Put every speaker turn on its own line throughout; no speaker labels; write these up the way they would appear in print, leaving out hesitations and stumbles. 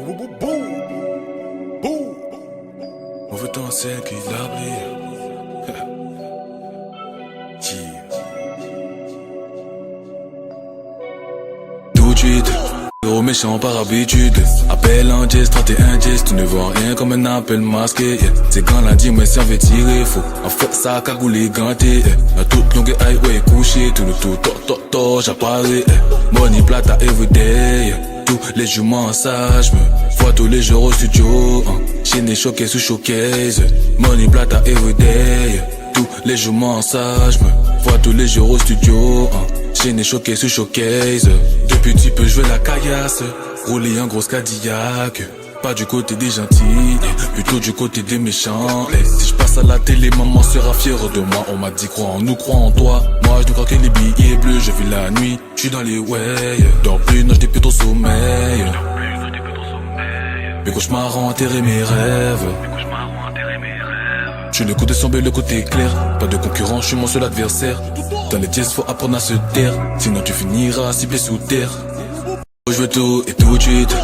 Mauvais temps, c'est qui l'a brillé. Tout de suite, gros méchant par habitude. Appel en geste, 31 gestes. Tu ne vois rien comme un appel masqué. Yeah. C'est quand lundi, mais si on veut tirer, faut en fait ça, cagoulé, ganté. La toute longue highway couché, tout le tout, j'apparais. Money plata everyday. Tous les jours mensage, me vois tous les jours au studio. Chaîne choqué sous showcase. Money plata everyday. Tous les jours mensage, me vois tous les jours au studio. Chaîne choqué sous showcase. Depuis petit peu jouer la caillasse, rouler en grosse Cadillac. Pas du côté des gentils, plutôt du côté des méchants. Si je passe à la télé, maman sera fière de moi. On m'a dit crois en nous, crois en toi. Moi je ne crois que les billets bleus, je vis la nuit, je suis dans les way. Dors plus, non j'étais plutôt sommeil. Mes cauchemars ont enterré mes rêves. Je ne côté sombre, le côté clair. Pas de concurrent, je suis mon seul adversaire. Dans les dièses, faut apprendre à se taire. Sinon tu finiras ciblé sous terre. Je veux tout et tout de suite.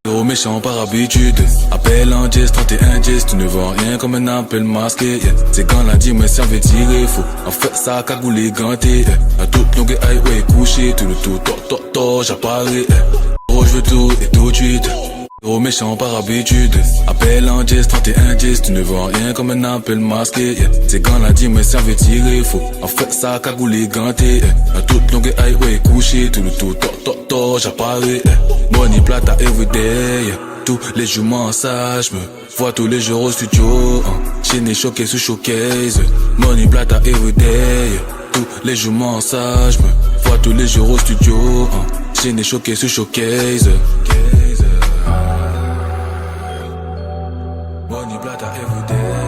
Gros méchant par habitude. Appel en geste, 31 gestes. Tu ne vois rien comme un appel masqué. Yeah. C'est quand lundi, mais si on veut tirer, faut en fait ça, cagoulé, ganté. Yeah. La toute longue highway couché, tout le tout, j'apparais. Gros, je veux tout et tout de suite. Gros méchant par habitude. Appel en geste, 31 gestes. Tu ne vois rien comme un appel masqué. Yeah. C'est quand lundi, mais si on veut tirer, faut en fait ça, cagoulé, ganté. Yeah. La toute longue highway couché, tout le tout, j'apparais. Money plata everyday. Tous les jours mensage, me vois tous les jours au studio. Chaîne choqué sous showcase. Money plata everyday. Tous les jours mensage, me vois tous les jours au studio. Chaîne choqué sous showcase. Money plata everyday.